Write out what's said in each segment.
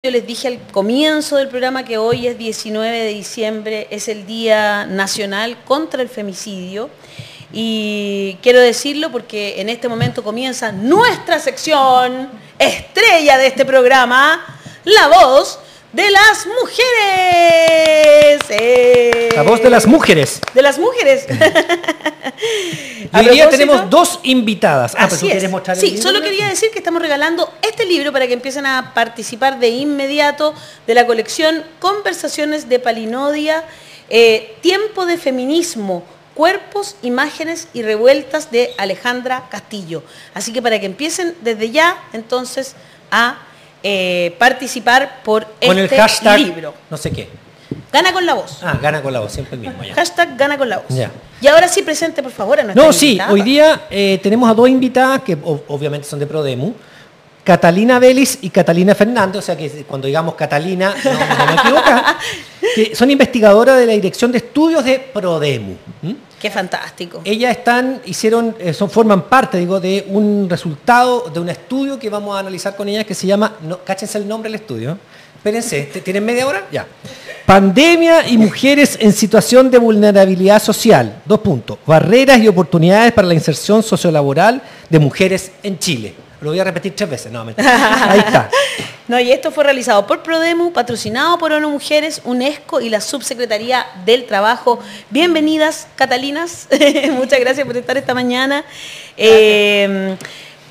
Yo les dije al comienzo del programa que hoy es 19 de diciembre, es el Día Nacional contra el Femicidio. Y quiero decirlo porque en este momento comienza nuestra sección estrella de este programa, La Voz de las Mujeres. La Voz de las Mujeres. De las mujeres. Hoy día tenemos dos invitadas. Así es. ¿Quieres mostrar el Sí, libro? solo quería decir que estamos regalando este libro para que empiecen a participar de inmediato de la colección Conversaciones de Palinodia, Tiempo de Feminismo, Cuerpos, Imágenes y Revueltas de Alejandra Castillo. Así que para que empiecen desde ya, entonces, a participar por con este el hashtag, libro. no sé qué. Gana con la voz. Ah, gana con la voz, siempre el mismo. Ya. Hashtag Gana con la voz. Ya. Y ahora sí, presente por favor a nuestra No, sí, invitada. hoy día tenemos a dos invitadas que obviamente son de Prodemu. Catalina Vélez y Catalina Fernández, o sea que cuando digamos Catalina no me equivoco, que son investigadoras de la Dirección de Estudios de Prodemu. Qué fantástico. Ellas forman parte, de un resultado, de un estudio que vamos a analizar con ellas que se llama, cáchense el nombre del estudio, espérense, ¿tienen media hora? Ya. Pandemia y mujeres en situación de vulnerabilidad social. 2 puntos. Barreras y oportunidades para la inserción sociolaboral de mujeres en Chile. Lo voy a repetir 3 veces. No, mentira. Ahí está. No, y esto fue realizado por Prodemu, patrocinado por ONU Mujeres, UNESCO y la Subsecretaría del Trabajo. Bienvenidas, Catalinas. Muchas gracias por estar esta mañana.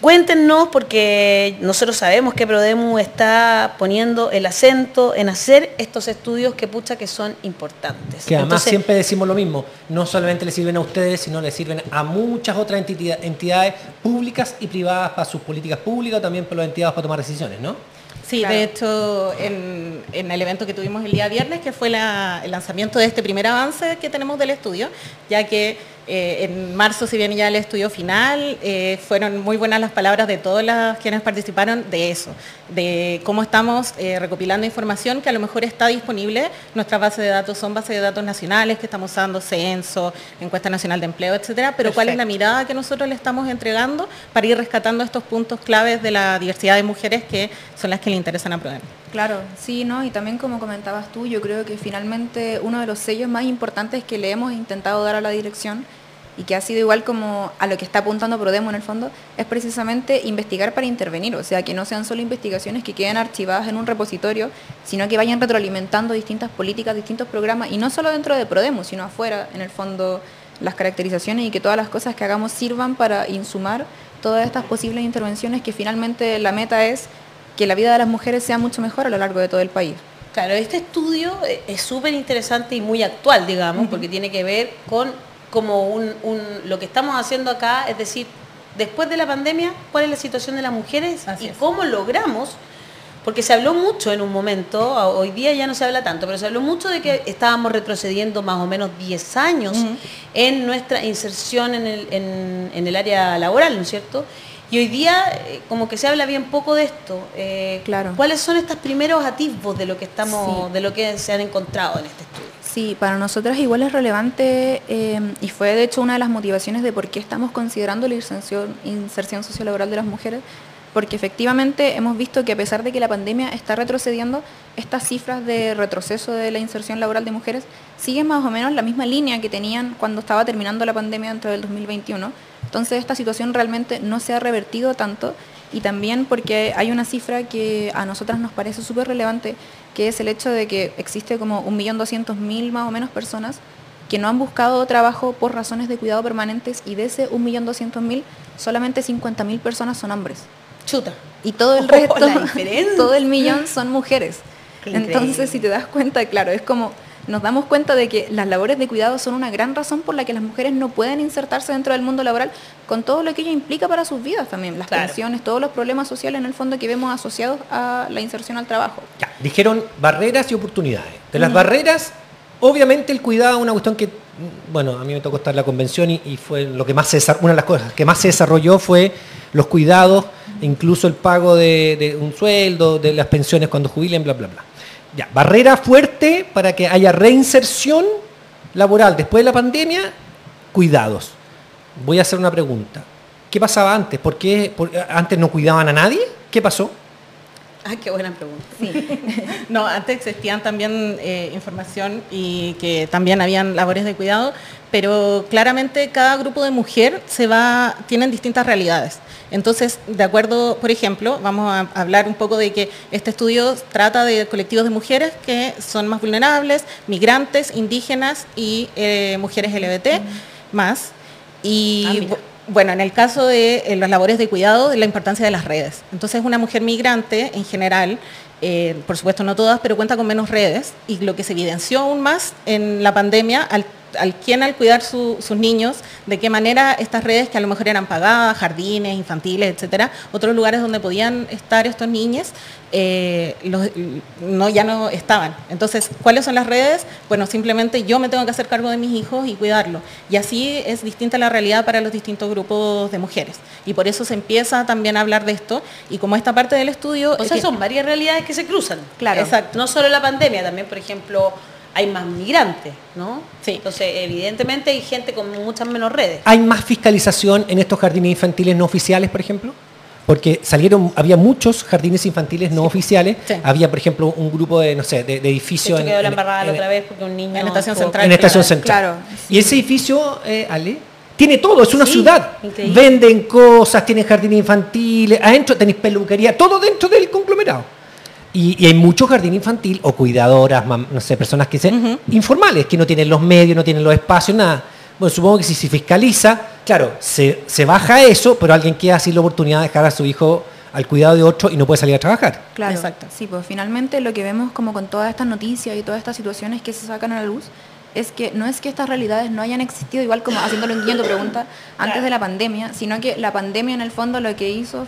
Cuéntenos, porque nosotros sabemos que Prodemu está poniendo el acento en hacer estos estudios que son importantes. Que además siempre decimos lo mismo, no solamente le sirven a ustedes, sino le sirven a muchas otras entidades públicas y privadas para sus políticas públicas, también para las entidades para tomar decisiones, ¿no? Sí, claro. De hecho, en el evento que tuvimos el día viernes, que fue el lanzamiento de este primer avance que tenemos del estudio, ya que en marzo, si bien ya el estudio final, fueron muy buenas las palabras de todas las quienes participaron de eso, de cómo estamos recopilando información que a lo mejor está disponible. Nuestras bases de datos son bases de datos nacionales que estamos usando, Censo, Encuesta Nacional de Empleo, etcétera, pero cuál es la mirada que nosotros le estamos entregando para ir rescatando estos puntos claves de la diversidad de mujeres que son las que le interesan a Prodemu. Claro, sí, ¿no? Y también como comentabas tú, yo creo que finalmente uno de los sellos más importantes que le hemos intentado dar a la dirección y que ha sido igual como a lo que está apuntando Prodemu en el fondo, es precisamente investigar para intervenir, o sea, que no sean solo investigaciones que queden archivadas en un repositorio, sino que vayan retroalimentando distintas políticas, distintos programas, y no solo dentro de Prodemu, sino afuera, en el fondo, las caracterizaciones y que todas las cosas que hagamos sirvan para insumar todas estas posibles intervenciones que finalmente la meta es que la vida de las mujeres sea mucho mejor a lo largo de todo el país. Claro, este estudio es súper interesante y muy actual, digamos, porque tiene que ver con lo que estamos haciendo acá, es decir, después de la pandemia, cuál es la situación de las mujeres y cómo logramos, porque se habló mucho en un momento, hoy día ya no se habla tanto, pero se habló mucho de que estábamos retrocediendo más o menos 10 años en nuestra inserción en el área laboral, ¿no es cierto? Y hoy día como que se habla bien poco de esto. Claro. ¿Cuáles son estos primeros atisbos de lo que de lo que se han encontrado en este estudio? Sí, para nosotras igual es relevante y fue de hecho una de las motivaciones de por qué estamos considerando la inserción sociolaboral de las mujeres, porque efectivamente hemos visto que a pesar de que la pandemia está retrocediendo, estas cifras de retroceso de la inserción laboral de mujeres siguen más o menos la misma línea que tenían cuando estaba terminando la pandemia dentro del 2021. Entonces esta situación realmente no se ha revertido tanto, y también porque hay una cifra que a nosotras nos parece súper relevante, que es el hecho de que existe como 1.200.000 más o menos personas que no han buscado trabajo por razones de cuidado permanentes, y de ese 1.200.000 solamente 50.000 personas son hombres. Chuta. Y todo el resto, todo el millón son mujeres. Entonces, si te das cuenta, claro, es como nos damos cuenta de que las labores de cuidado son una gran razón por la que las mujeres no pueden insertarse dentro del mundo laboral, con todo lo que ello implica para sus vidas también, las pensiones, todos los problemas sociales en el fondo que vemos asociados a la inserción al trabajo. Ya, dijeron barreras y oportunidades. De las barreras, obviamente el cuidado es una cuestión que, bueno, a mí me tocó estar en la convención y fue lo que más una de las cosas que más se desarrolló fue los cuidados, incluso el pago de un sueldo, de las pensiones cuando jubilen, bla, bla, bla. Ya, barrera fuerte para que haya reinserción laboral después de la pandemia, cuidados. Voy a hacer una pregunta. ¿Qué pasaba antes? ¿Por qué antes no cuidaban a nadie? ¿Qué pasó? Ah, qué buena pregunta. Sí. No, antes existían también información y que también habían labores de cuidado, pero claramente cada grupo de mujer tienen distintas realidades. Entonces, de acuerdo, por ejemplo, vamos a hablar un poco de que este estudio trata de colectivos de mujeres que son más vulnerables, migrantes, indígenas y mujeres LGBT más. Y bueno, en el caso de las labores de cuidado, la importancia de las redes. Entonces, una mujer migrante en general, por supuesto no todas, pero cuenta con menos redes, y lo que se evidenció aún más en la pandemia, al cuidar sus niños, de qué manera estas redes que a lo mejor eran pagadas, jardines, infantiles, etcétera, otros lugares donde podían estar estos niños, ya no estaban. Entonces, ¿cuáles son las redes? Bueno, simplemente yo me tengo que hacer cargo de mis hijos y cuidarlos. Y así es distinta la realidad para los distintos grupos de mujeres. Y por eso se empieza también a hablar de esto. Y como esta parte del estudio... O sea, son varias realidades que se cruzan. Claro. Exacto. No solo la pandemia, también, por ejemplo, hay más migrantes, ¿no? Sí. Entonces, evidentemente hay gente con muchas menos redes. ¿Hay más fiscalización en estos jardines infantiles no oficiales, por ejemplo? Porque había muchos jardines infantiles no oficiales. Sí. Había, por ejemplo, un grupo de edificios... De hecho, quedó la embarrada la otra vez porque un niño... En la estación central. En la estación central. Claro. Y ese edificio, Ale, tiene todo, es una Sí, ciudad. increíble. Venden cosas, tienen jardines infantiles, adentro tenéis peluquería, todo dentro del conglomerado. Y hay mucho jardín infantil o cuidadoras, no sé, personas que sean informales, que no tienen los medios, no tienen los espacios, nada. Bueno, supongo que si se fiscaliza, claro, se baja eso, pero alguien queda sin la oportunidad de dejar a su hijo al cuidado de otro y no puede salir a trabajar. Claro, Exacto. sí, pues finalmente lo que vemos como con todas estas noticias y todas estas situaciones que se sacan a la luz es que no es que estas realidades no hayan existido, igual como haciéndolo en guión tu pregunta, antes de la pandemia, sino que la pandemia en el fondo lo que hizo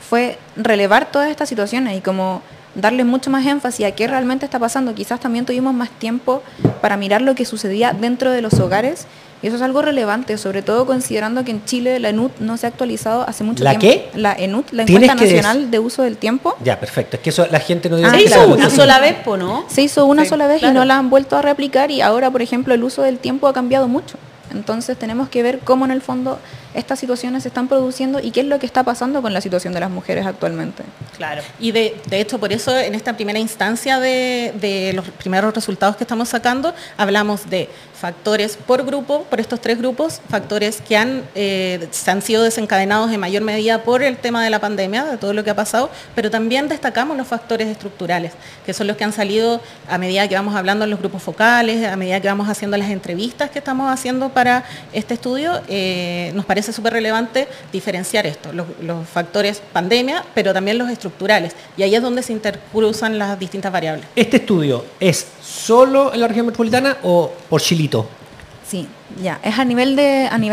fue relevar todas estas situaciones y como darle mucho más énfasis a qué realmente está pasando. Quizás también tuvimos más tiempo para mirar lo que sucedía dentro de los hogares, y eso es algo relevante, sobre todo considerando que en Chile la ENUT no se ha actualizado hace mucho ¿La tiempo. qué? La ENUT, la Tienes Encuesta que Nacional de Uso del Tiempo. Ya, perfecto. Es que eso la gente no Se hizo claro. una sola vez, ¿no? Se hizo una sola vez claro. y no la han vuelto a replicar, y ahora, por ejemplo, el uso del tiempo ha cambiado mucho. Entonces tenemos que ver cómo en el fondo estas situaciones se están produciendo y qué es lo que está pasando con la situación de las mujeres actualmente. Claro. Y de hecho, por eso en esta primera instancia de los primeros resultados que estamos sacando, hablamos de factores por grupo, por estos 3 grupos, factores que se han sido desencadenados en mayor medida por el tema de la pandemia, de todo lo que ha pasado, pero también destacamos los factores estructurales, que son los que han salido a medida que vamos hablando en los grupos focales, a medida que vamos haciendo las entrevistas que estamos haciendo para este estudio. Nos parece súper relevante diferenciar esto, los factores pandemia, pero también los estructurales, y ahí es donde se intercruzan las distintas variables. ¿Este estudio es solo en la región metropolitana o por Chilito? Sí, ya, es a nivel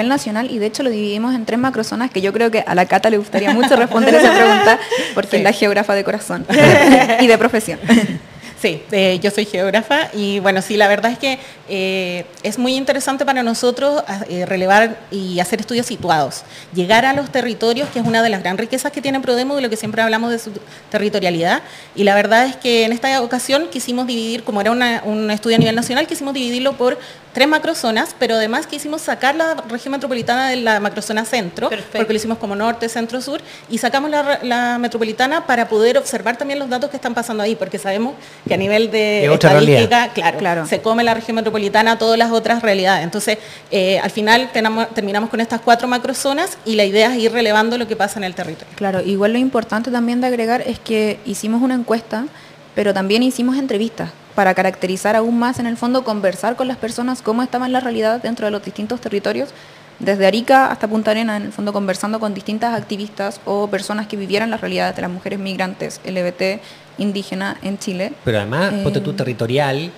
nacional, y de hecho lo dividimos en 3 macrozonas que yo creo que a la Cata le gustaría mucho responder esa pregunta porque Sí. es la geógrafa de corazón y de profesión. Sí, yo soy geógrafa y bueno, sí, la verdad es que es muy interesante para nosotros relevar y hacer estudios situados, llegar a los territorios, que es una de las gran riquezas que tiene Prodemo, de lo que siempre hablamos de su territorialidad, y la verdad es que en esta ocasión quisimos dividir, como era un estudio a nivel nacional, quisimos dividirlo por 3 macrozonas, pero además quisimos sacar la región metropolitana de la macrozona centro, Perfecto. porque lo hicimos como norte, centro, sur, y sacamos la metropolitana para poder observar también los datos que están pasando ahí, porque sabemos que a nivel de Es otra estadística, realidad. claro, se come la región metropolitana todas las otras realidades. Entonces, al final terminamos con estas 4 macrozonas y la idea es ir relevando lo que pasa en el territorio. Claro, igual lo importante también de agregar es que hicimos una encuesta, pero también hicimos entrevistas para caracterizar aún más, en el fondo, conversar con las personas cómo estaba en la realidad dentro de los distintos territorios, desde Arica hasta Punta Arenas, en el fondo conversando con distintas activistas o personas que vivieran las realidades de las mujeres migrantes, LGBT, indígena en Chile. Pero además, ponte tú territorial,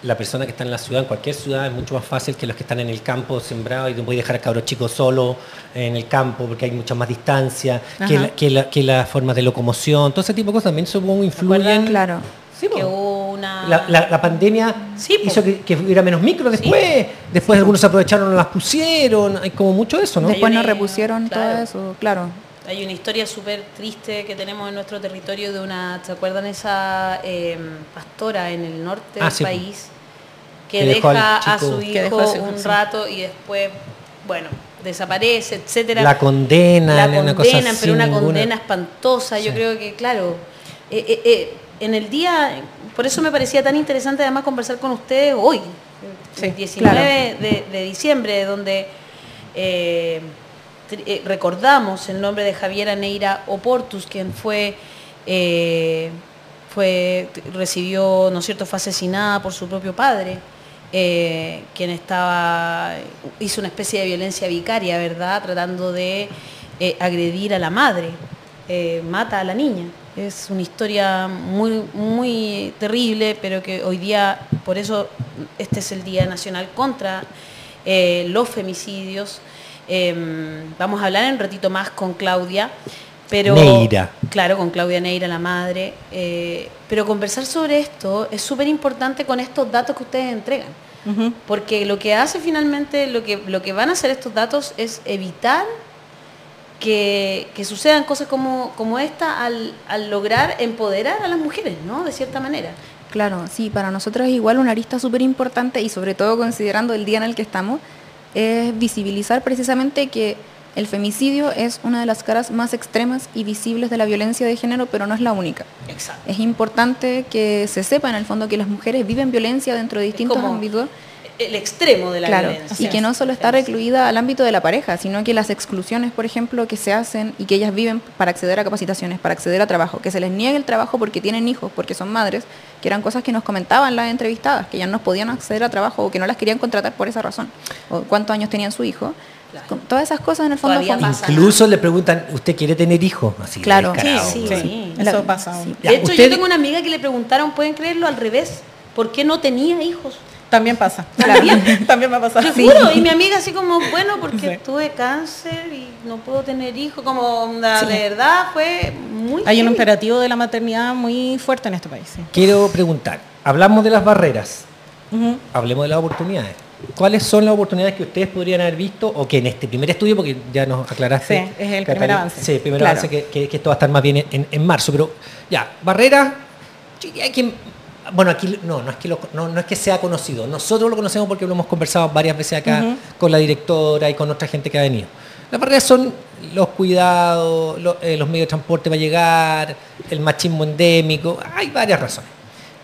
la persona que está en la ciudad, en cualquier ciudad, es mucho más fácil que los que están en el campo sembrados, y no puedes dejar a cabros chicos solos en el campo porque hay mucha más distancia, que las formas de locomoción, todo ese tipo de cosas también supongo influyen. Claro. Sí, Que po. hubo una... La pandemia Sí, po. hizo que hubiera menos micro después algunos se aprovecharon, no las pusieron, hay como mucho de eso, ¿no? Hay Después una- nos repusieron claro. todo eso, claro. Hay una historia súper triste que tenemos en nuestro territorio de una, ¿se acuerdan esa pastora en el norte del Sí, po. país que Que dejó deja al a chico- su que dejó hijo a su hijo, un sí. rato y después, bueno, desaparece, etcétera. La condenan, La una cosa condenan, pero sin una ninguna- condena espantosa. Yo Sí. creo que, claro, en el día, por eso me parecía tan interesante además conversar con ustedes hoy, Sí, el 19 claro. de diciembre, donde recordamos el nombre de Javiera Neira Oportus, quien recibió, ¿no es cierto?, fue asesinada por su propio padre, quien hizo una especie de violencia vicaria, ¿verdad?, tratando de agredir a la madre, mata a la niña. Es una historia muy, muy terrible, pero que hoy día, por eso este es el Día Nacional contra los femicidios. Vamos a hablar en un ratito más con Claudia, pero Neira. claro, con Claudia Neira, la madre, pero conversar sobre esto es súper importante con estos datos que ustedes entregan, porque lo que hace finalmente, lo que van a hacer estos datos es evitar que sucedan cosas como esta al lograr empoderar a las mujeres, ¿no?, de cierta manera. Claro, sí, para nosotros es igual una arista súper importante y sobre todo considerando el día en el que estamos, es visibilizar precisamente que el femicidio es una de las caras más extremas y visibles de la violencia de género, pero no es la única. Exacto. Es importante que se sepa en el fondo que las mujeres viven violencia dentro de distintos como ámbitos. El extremo de la Claro, violencia. y que no solo está recluida al ámbito de la pareja, sino que las exclusiones, por ejemplo, que se hacen y que ellas viven para acceder a capacitaciones, para acceder a trabajo, que se les niegue el trabajo porque tienen hijos, porque son madres, que eran cosas que nos comentaban las entrevistadas, que ya no podían acceder a trabajo o que no las querían contratar por esa razón, o cuántos años tenían su hijo. Claro. Con todas esas cosas en el fondo Todavía son- pasa. Incluso le preguntan, ¿usted quiere tener hijos? Así, Claro. descarado. Sí, ¿no? sí. Eso pasa. Sí. Ya, De hecho, usted- yo tengo una amiga que le preguntaron, ¿pueden creerlo al revés? ¿Por qué no tenía hijos? También pasa. ¿También? También me ha pasado. Te juro, y mi amiga así como, bueno, porque Sí. tuve cáncer y no puedo tener hijos, como de verdad fue muy Hay un heavy. imperativo de la maternidad muy fuerte en este país. Sí. Quiero preguntar, hablamos de las barreras, Ujú. hablemos de las oportunidades. ¿Cuáles son las oportunidades que ustedes podrían haber visto o que en este primer estudio, porque ya nos aclaraste? Sí, es el primer Catalina, avance. Sí, el primer Claro. avance que esto va a estar más bien en marzo, pero ya, barreras, yo diría que, bueno, aquí no es que sea conocido, nosotros lo conocemos porque lo hemos conversado varias veces acá con la directora y con otra gente que ha venido. Las barreras son los cuidados, los medios de transporte va a llegar, el machismo endémico, hay varias razones.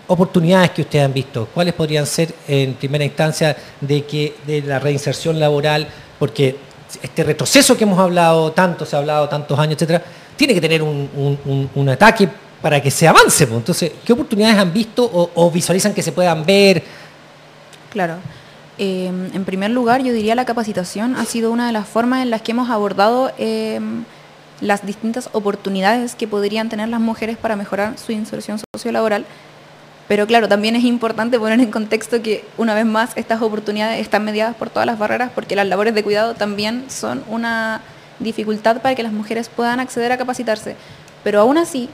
Oportunidades que ustedes han visto, ¿cuáles podrían ser en primera instancia de la reinserción laboral? Porque este retroceso que hemos hablado tanto, se ha hablado tantos años, etcétera, tiene que tener un ataque para que se avance, pues. Entonces, ¿qué oportunidades han visto o visualizan que se puedan ver? Claro. En primer lugar, yo diría la capacitación ha sido una de las formas en las que hemos abordado las distintas oportunidades que podrían tener las mujeres para mejorar su inserción sociolaboral. Pero claro, también es importante poner en contexto que una vez más estas oportunidades están mediadas por todas las barreras porque las labores de cuidado también son una dificultad para que las mujeres puedan acceder a capacitarse. Pero aún así,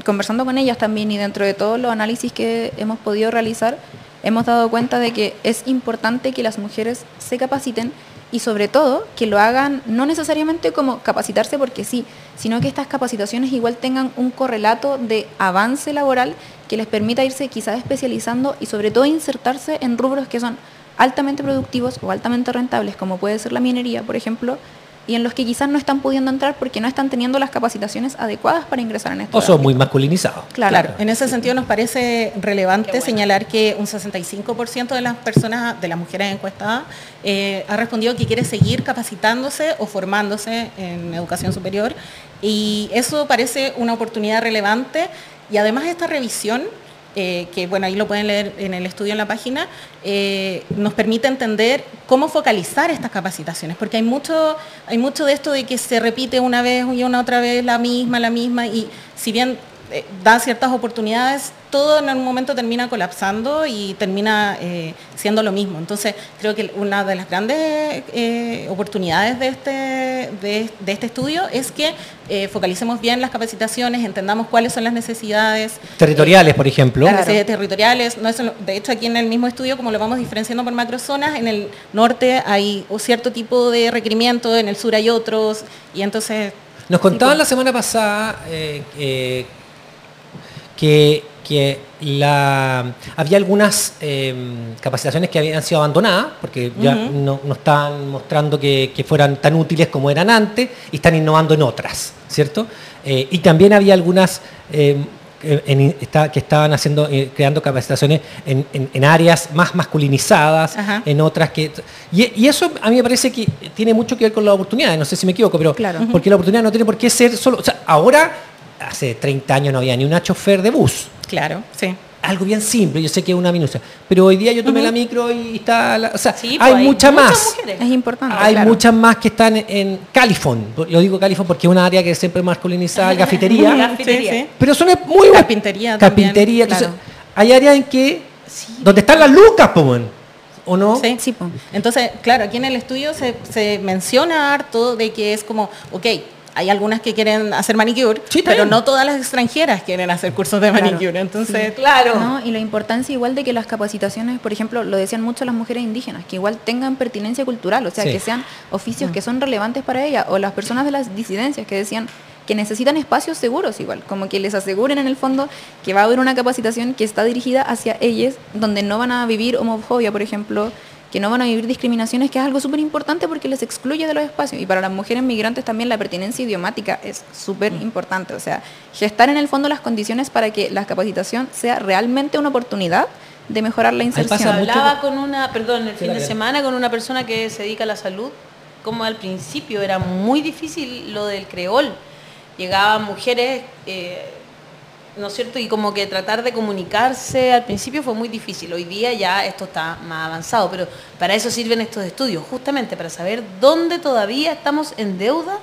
conversando con ellas también y dentro de todos los análisis que hemos podido realizar, hemos dado cuenta de que es importante que las mujeres se capaciten y sobre todo que lo hagan no necesariamente como capacitarse porque sí, sino que estas capacitaciones igual tengan un correlato de avance laboral que les permita irse quizás especializando y sobre todo insertarse en rubros que son altamente productivos o altamente rentables, como puede ser la minería, por ejemplo, y en los que quizás no están pudiendo entrar porque no están teniendo las capacitaciones adecuadas para ingresar en estos O son muy ámbitos. masculinizados. Claro. En ese sentido nos parece relevante Qué bueno. señalar que un 65% de las personas, de las mujeres encuestadas, ha respondido que quiere seguir capacitándose o formándose en educación superior y eso parece una oportunidad relevante y además esta revisión que bueno, ahí lo pueden leer en el estudio en la página, nos permite entender cómo focalizar estas capacitaciones, porque hay mucho de esto de que se repite una vez y una otra vez la misma, y si bien da ciertas oportunidades, todo en un momento termina colapsando y termina siendo lo mismo. Entonces, creo que una de las grandes oportunidades de este estudio es que focalicemos bien las capacitaciones, entendamos cuáles son las necesidades Territoriales, por ejemplo. las necesidades territoriales. No es de hecho, aquí en el mismo estudio, como lo vamos diferenciando por macrozonas, en el norte hay un cierto tipo de requerimiento, en el sur hay otros, y entonces... Nos contaban la semana pasada que que había algunas capacitaciones que habían sido abandonadas, porque ya no estaban mostrando que fueran tan útiles como eran antes, y están innovando en otras, ¿cierto? Y también había algunas que estaban creando capacitaciones en áreas más masculinizadas, en otras que... Y eso a mí me parece que tiene mucho que ver con las oportunidades, no sé si me equivoco, pero claro. Porque la oportunidad no tiene por qué ser solo... O sea, ahora, hace 30 años no había ni una chofer de bus. Claro, sí. Algo bien simple, yo sé que es una minucia, pero hoy día yo tomé la micro y está... o sea, Sí, hay pues, muchas más. mujeres. Es importante. Hay claro. muchas más que están en Califón. Lo digo Califón porque es una área que es siempre masculinizada, cafetería. Cafetería. Sí, sí. Pero son muy buenas. Carpintería también, Carpintería. Entonces, claro. hay áreas en que... donde están las lucas, po, man, ¿o no? Sí. Sí, po. Entonces, claro, aquí en el estudio se menciona harto de que es como, ok, hay algunas que quieren hacer manicure, Sí, pero también. no todas las extranjeras quieren hacer cursos de Claro. manicure. Entonces, Claro. ¿No? Y la importancia igual de que las capacitaciones, por ejemplo, lo decían mucho las mujeres indígenas, que igual tengan pertinencia cultural, o sea, Sí. que sean oficios que son relevantes para ellas, o las personas de las disidencias que decían que necesitan espacios seguros igual, como que les aseguren en el fondo que va a haber una capacitación que está dirigida hacia ellas, donde no van a vivir homofobia, por ejemplo, que no van a vivir discriminaciones, que es algo súper importante porque les excluye de los espacios. Y para las mujeres migrantes también la pertinencia idiomática es súper importante. O sea, gestar en el fondo las condiciones para que la capacitación sea realmente una oportunidad de mejorar la pasa inserción. mucho. Hablaba con una, perdón, el fin de dale. semana con una persona que se dedica a la salud, como al principio era muy difícil lo del creol. Llegaban mujeres, ¿no es cierto? Y como que tratar de comunicarse al principio fue muy difícil. Hoy día ya esto está más avanzado, pero para eso sirven estos estudios, justamente para saber dónde todavía estamos en deuda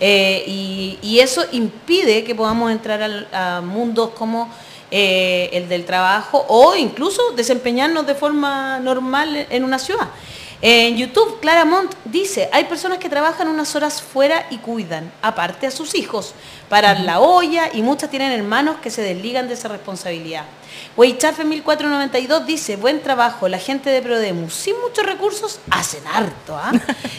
y eso impide que podamos entrar a mundos como el del trabajo o incluso desempeñarnos de forma normal en una ciudad. En YouTube, Clara Montt dice, hay personas que trabajan unas horas fuera y cuidan, aparte a sus hijos, paran la olla y muchas tienen hermanos que se desligan de esa responsabilidad. Weichafe 1492 dice, buen trabajo, la gente de Prodemus, sin muchos recursos, hacen harto.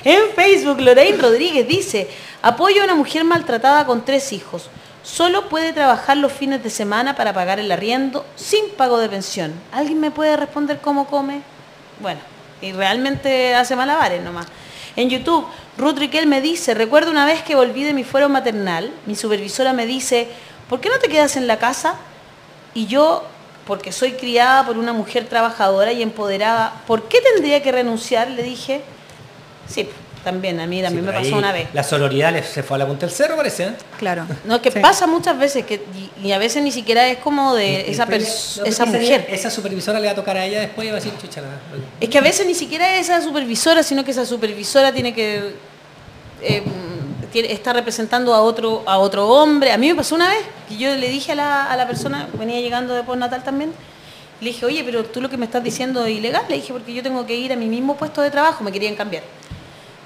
En Facebook, Lorraine Rodríguez dice, apoyo a una mujer maltratada con 3 hijos. Solo puede trabajar los fines de semana para pagar el arriendo sin pago de pensión. ¿Alguien me puede responder cómo come? Bueno, y realmente hace malabares nomás. En YouTube, Ruth Riquel me dice, recuerdo una vez que volví de mi fuero maternal, mi supervisora me dice, ¿por qué no te quedas en la casa? Y yo, porque soy criada por una mujer trabajadora y empoderada, ¿por qué tendría que renunciar? Le dije, sí, también, a mí también Sí, me pero pasó ahí una vez. La sororidad se fue a la punta del cerro, parece, ¿eh? Claro. No, que Sí. pasa muchas veces, que y a veces ni siquiera es como de esa mujer. Esa supervisora le va a tocar a ella después y va a decir, chucha, Es que a veces ni siquiera es esa supervisora, sino que esa supervisora tiene que está representando a otro hombre. A mí me pasó una vez que yo le dije a la persona, venía llegando de postnatal también, le dije, oye, pero tú lo que me estás diciendo es ilegal. Le dije, porque yo tengo que ir a mi mismo puesto de trabajo, me querían cambiar.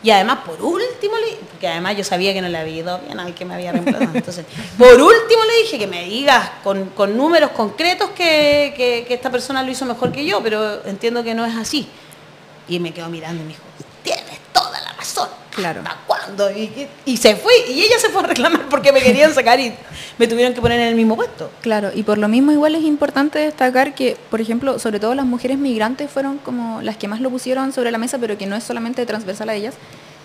Y además, por último, porque además yo sabía que no le había ido bien al que me había reemplazado. Entonces, por último le dije que me digas con números concretos que esta persona lo hizo mejor que yo, pero entiendo que no es así. Y me quedó mirando y me dijo, tienes toda la razón. Claro. ¿Hasta cuándo? Y se fue, y ella se fue a reclamar porque me querían sacar y me tuvieron que poner en el mismo puesto. Claro, y por lo mismo igual es importante destacar que, por ejemplo, sobre todo las mujeres migrantes fueron como las que más lo pusieron sobre la mesa, pero que no es solamente transversal a ellas,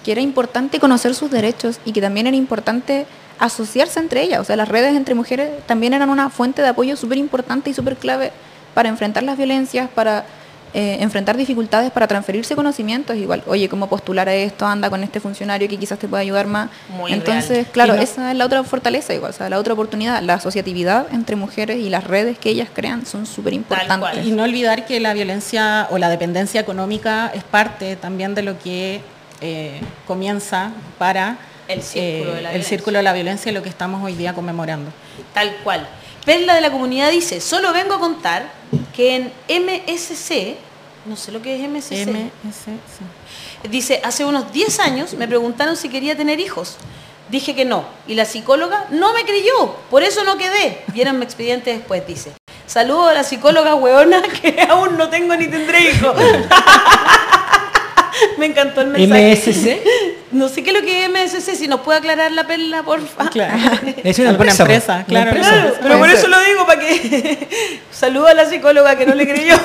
que era importante conocer sus derechos y que también era importante asociarse entre ellas. O sea, las redes entre mujeres también eran una fuente de apoyo súper importante y súper clave para enfrentar las violencias, para enfrentar dificultades, para transferirse conocimientos. Igual, oye, ¿cómo postular a esto? Anda con este funcionario que quizás te pueda ayudar más. Muy Entonces, real. claro, Y no- esa es la otra fortaleza igual, o sea, la otra oportunidad. La asociatividad entre mujeres y las redes que ellas crean son súper importantes. cual. Y no olvidar que la violencia o la dependencia económica es parte también de lo que comienza para El círculo de la el violencia. círculo de la violencia y lo que estamos hoy día conmemorando. Tal cual. Perla de la comunidad dice, solo vengo a contar que en MSC, no sé lo que es MSC, dice, hace unos 10 años me preguntaron si quería tener hijos. Dije que no. Y la psicóloga no me creyó. Por eso no quedé. Vieron mi expediente después, dice. Saludo a la psicóloga hueona que aún no tengo ni tendré hijos. Me encantó el mensaje. MSC. No sé qué es lo que es MSC. Si nos puede aclarar la Perla, por favor. Claro. Es una Alguna empresa, empresa, una claro. empresa. Claro, pero por eso lo digo, para que Saludo a la psicóloga que no le creyó.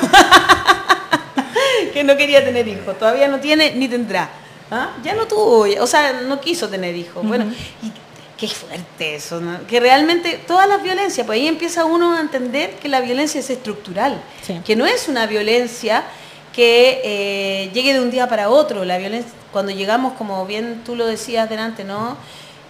Que no quería tener hijos. Todavía no tiene ni tendrá. ¿Ah? Ya no tuvo, o sea, no quiso tener hijos. Bueno, y qué fuerte eso, ¿no? Que realmente todas las violencias, pues ahí empieza uno a entender que la violencia es estructural, que no es una violencia que llegue de un día para otro. La violencia, cuando llegamos, como bien tú lo decías delante, ¿no?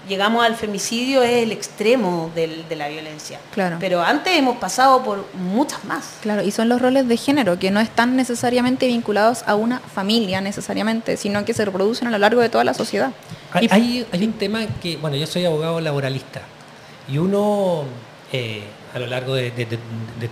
Llegamos al femicidio, es el extremo de la violencia. Claro. Pero antes hemos pasado por muchas más. Claro, y son los roles de género que no están necesariamente vinculados a una familia necesariamente, sino que se reproducen a lo largo de toda la sociedad. Hay un tema que, bueno, yo soy abogado laboralista y uno a lo largo de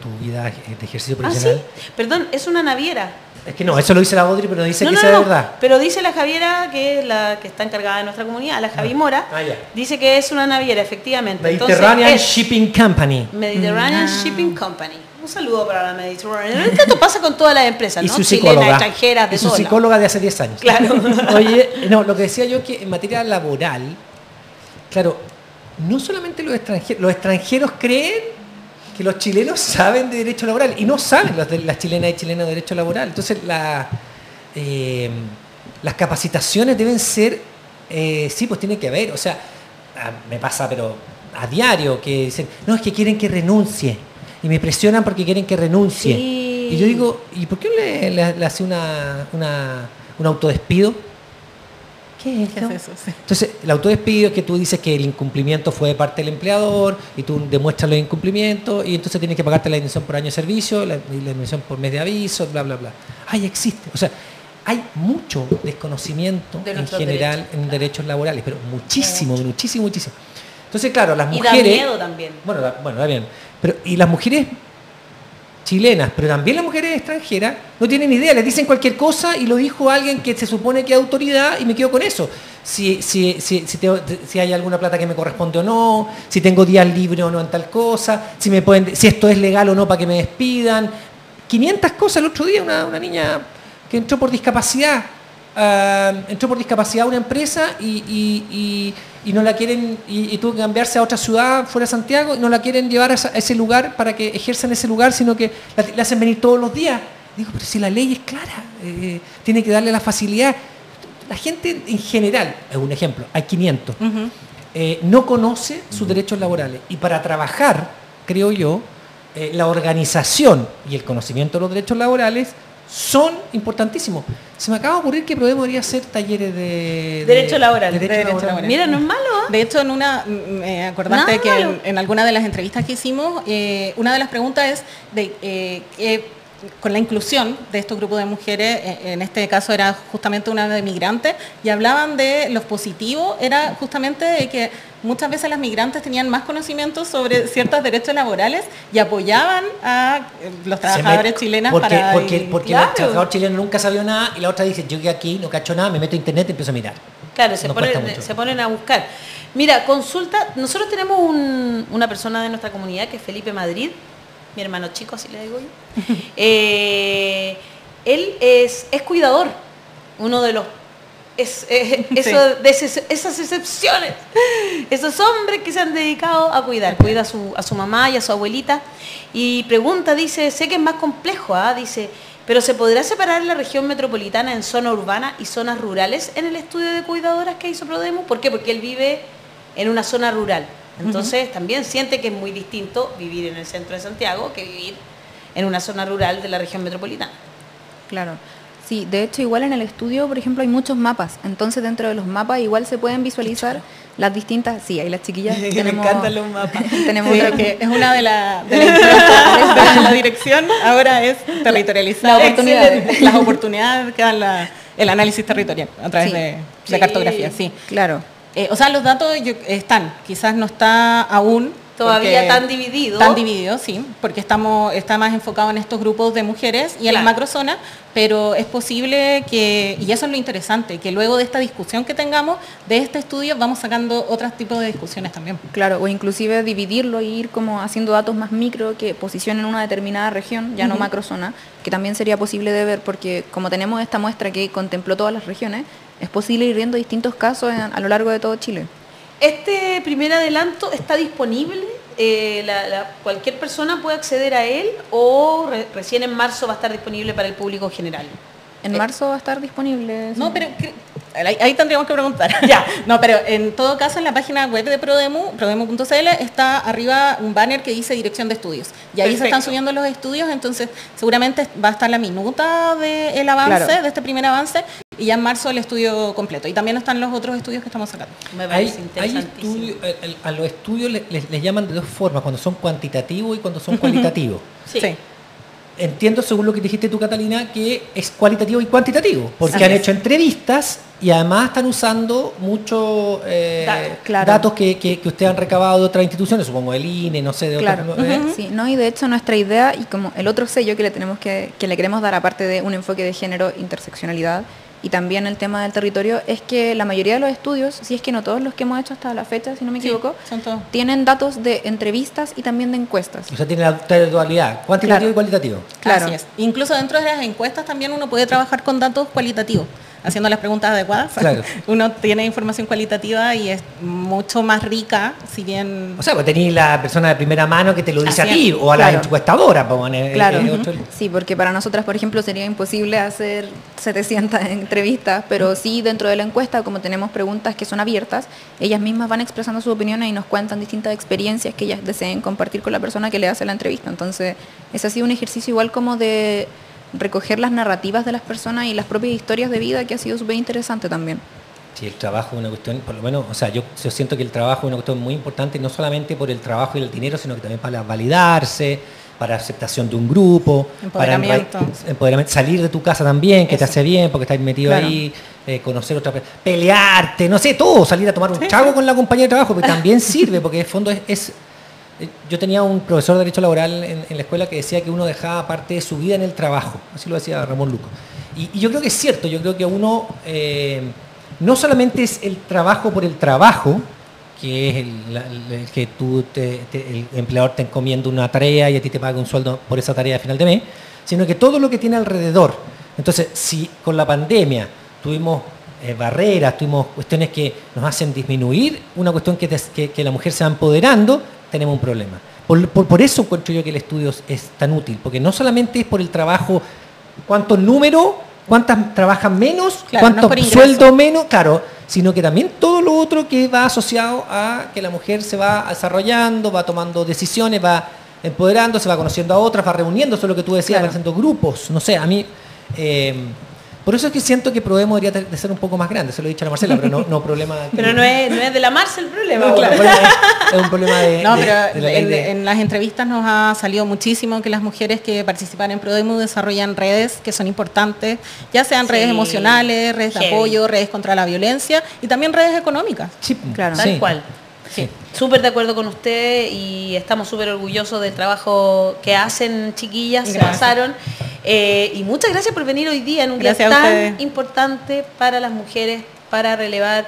tu vida de ejercicio profesional... ¿Ah, sí? Perdón, es una naviera. Es que no, eso lo dice la Audrey, pero no dice que sea de verdad. Pero dice la Javiera, que es la que está encargada de nuestra comunidad, la Javi Mora, dice que es una naviera, efectivamente. Mediterranean Shipping Company. Mediterranean Shipping Company. Un saludo para la Mediterranean. Esto pasa con todas las empresas, y ¿no? Su psicóloga, chilenas, extranjeras, de y su psicóloga de hace 10 años. Claro. Oye, no, lo que decía yo que en materia laboral, claro, no solamente los extranjeros creen que los chilenos saben de derecho laboral y no saben las chilenas y chilenos de derecho laboral. Entonces las capacitaciones deben ser, sí, pues tiene que haber, o sea, me pasa pero a diario que dicen, no, es que quieren que renuncie y me presionan porque quieren que renuncie. Sí. Y yo digo, ¿y por qué le hace un autodespido? ¿Qué es eso? Sí. Entonces, el autodespido es que tú dices que el incumplimiento fue de parte del empleador y tú demuestras los incumplimientos y entonces tienes que pagarte la indemnización por año de servicio, la indemnización por mes de aviso, bla, bla, bla. Ay, existe. O sea, hay mucho desconocimiento en general en derechos laborales, pero muchísimo. Entonces, claro, las mujeres... Y da miedo también. Bueno, da bien. Pero, y las mujeres chilenas, pero también las mujeres extranjeras, no tienen idea, les dicen cualquier cosa y lo dijo alguien que se supone que es autoridad y me quedo con eso. Si hay alguna plata que me corresponde o no, si tengo días libres o no en tal cosa, si esto es legal o no para que me despidan. 500 cosas. El otro día una niña que entró por discapacidad a una empresa y no la quieren, y tuvo que cambiarse a otra ciudad fuera de Santiago y no la quieren llevar a ese lugar para que ejerza en ese lugar, sino que la hacen venir todos los días. Digo, pero si la ley es clara, tiene que darle la facilidad. La gente en general, es un ejemplo, hay 500, no conoce sus derechos laborales y para trabajar, creo yo, la organización y el conocimiento de los derechos laborales son importantísimos. Se me acaba de ocurrir que podría hacer talleres de derecho laboral. Mira, no es malo. De hecho, me acordaste que en alguna de las entrevistas que hicimos, una de las preguntas es con la inclusión de estos grupos de mujeres, en este caso era justamente una de migrantes, y hablaban de los positivos, era justamente de que muchas veces las migrantes tenían más conocimientos sobre ciertos derechos laborales y apoyaban a los trabajadores chilenos porque el trabajador chileno nunca sabía nada y la otra dice, yo llegué aquí, no cacho nada, me meto a internet y empiezo a mirar. Claro, se ponen a buscar. Mira, consulta, nosotros tenemos una persona de nuestra comunidad que es Felipe Madrid, mi hermano chico, así le digo yo. Él es cuidador, uno de los esas excepciones, esos hombres que se han dedicado a cuidar, cuida a su mamá y a su abuelita y pregunta, dice, sé que es más complejo, dice, pero ¿se podrá separar la región metropolitana en zona urbana y zonas rurales en el estudio de cuidadoras que hizo Prodemo? ¿Por qué? Porque él vive en una zona rural. Entonces también siente que es muy distinto vivir en el centro de Santiago que vivir en una zona rural de la región metropolitana. Claro. Sí, de hecho igual en el estudio, por ejemplo, hay muchos mapas. Entonces dentro de los mapas igual se pueden visualizar las distintas... Sí, ahí las chiquillas tenemos... Me encantan los mapas. Tenemos que es una de las de la dirección, ahora es territorializar las oportunidades que dan el análisis territorial a través de cartografía. Sí, claro. O sea, los datos están, quizás no está aún todavía tan dividido. Tan dividido, sí, porque está más enfocado en estos grupos de mujeres y en la macrozona, pero es posible que, y eso es lo interesante, que luego de esta discusión que tengamos, de este estudio, vamos sacando otros tipos de discusiones también. Claro, o inclusive dividirlo e ir como haciendo datos más micro que posicionen una determinada región, ya no macrozona, que también sería posible de ver, porque como tenemos esta muestra que contempló todas las regiones, es posible ir viendo distintos casos a lo largo de todo Chile. ¿Este primer adelanto está disponible cualquier persona puede acceder a él o recién en marzo va a estar disponible para el público general? En marzo va a estar disponible. No, pero ahí tendríamos que preguntar. Ya. No, pero en todo caso en la página web de Prodemu, prodemu.cl, está arriba un banner que dice dirección de estudios. Y ahí se están subiendo los estudios, entonces seguramente va a estar la minuta del avance, Claro. de este primer avance, y ya en marzo el estudio completo. Y también están los otros estudios que estamos sacando. Me Hay parece interesantísimo. a los estudios les llaman de dos formas, cuando son cuantitativos y cuando son cualitativos. Sí. Entiendo, según lo que dijiste tú, Catalina, que es cualitativo y cuantitativo, porque Así han es. hecho entrevistas y además están usando muchos Claro. datos que ustedes han recabado de otras instituciones, supongo el INE, no sé, de Claro, otras. sí, no, y de hecho nuestra idea y como el otro sello que le queremos dar, aparte de un enfoque de género, interseccionalidad y también el tema del territorio, es que la mayoría de los estudios, si es que no todos los que hemos hecho hasta la fecha, si no me equivoco, son todos. tienen datos de entrevistas y también de encuestas. O sea, tiene la dualidad, cuantitativo Claro. y cualitativo. Claro. Así es. Incluso dentro de las encuestas también uno puede trabajar con datos cualitativos, haciendo las preguntas adecuadas. Claro. Uno tiene información cualitativa y es mucho más rica, si bien... O sea, pues tenéis la persona de primera mano que te lo dice Así a ti, es. o a la Claro. encuestadora. Pues, Claro, otro- sí, porque para nosotras, por ejemplo, sería imposible hacer 700 entrevistas, pero sí dentro de la encuesta, como tenemos preguntas que son abiertas, ellas mismas van expresando sus opiniones y nos cuentan distintas experiencias que ellas deseen compartir con la persona que le hace la entrevista. Entonces, ese ha sido un ejercicio igual como de recoger las narrativas de las personas y las propias historias de vida que ha sido súper interesante también. Sí, el trabajo es una cuestión, por lo menos, o sea, yo siento que el trabajo es una cuestión muy importante, no solamente por el trabajo y el dinero, sino que también para validarse, para aceptación de un grupo, Empoderamiento. para empoderamiento, salir de tu casa también, que te Eso. hace bien, porque estás metido Claro. ahí, conocer otra persona, pelearte, no sé, todo, salir a tomar un trago con la compañía de trabajo, pero también sirve, porque en el fondo yo tenía un profesor de Derecho Laboral en la escuela que decía que uno dejaba parte de su vida en el trabajo, así lo decía Ramón Luco. Y yo creo que es cierto, yo creo que uno no solamente es el trabajo por el trabajo, que es el que el empleador te encomienda una tarea y a ti te paga un sueldo por esa tarea a final de mes, sino que todo lo que tiene alrededor. Entonces, si con la pandemia tuvimos barreras, tuvimos cuestiones que nos hacen disminuir una cuestión que la mujer se va empoderando, tenemos un problema. Por eso encuentro yo que el estudio es tan útil, porque no solamente es por el trabajo, cuántos números, cuántas trabajan menos, Claro, no cuántos por ingreso. sueldos menos, claro, sino que también todo lo otro que va asociado a que la mujer se va desarrollando, va tomando decisiones, va empoderando, se va conociendo a otras, va reuniéndose, lo que tú decías, Claro. va haciendo grupos, no sé, a mí... por eso es que siento que Prodemu debería de ser un poco más grande, se lo he dicho a la Marcela, pero no problema... Pero no es de la Marce el problema. No, bueno. es un problema de... No, de- pero de la ley de- en las entrevistas nos ha salido muchísimo que las mujeres que participan en Prodemu desarrollan redes que son importantes, ya sean Sí. redes emocionales, redes de Heavy. apoyo, redes contra la violencia y también redes económicas. Sí, Claro. sí. Tal cual. Sí. Súper de acuerdo con usted y estamos súper orgullosos del trabajo que hacen, chiquillas, se Gracias. pasaron. Y muchas gracias por venir hoy día en un Gracias a día tan ustedes. importante para las mujeres, para relevar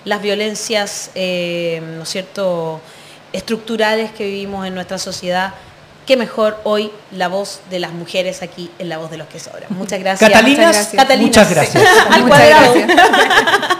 las violencias, ¿no es cierto?, estructurales que vivimos en nuestra sociedad. Qué mejor hoy la voz de las mujeres aquí en La Voz de los que Sobran. Muchas gracias. Catalinas, Muchas gracias. Catalinas. muchas gracias. Al Muchas cuadrado. gracias.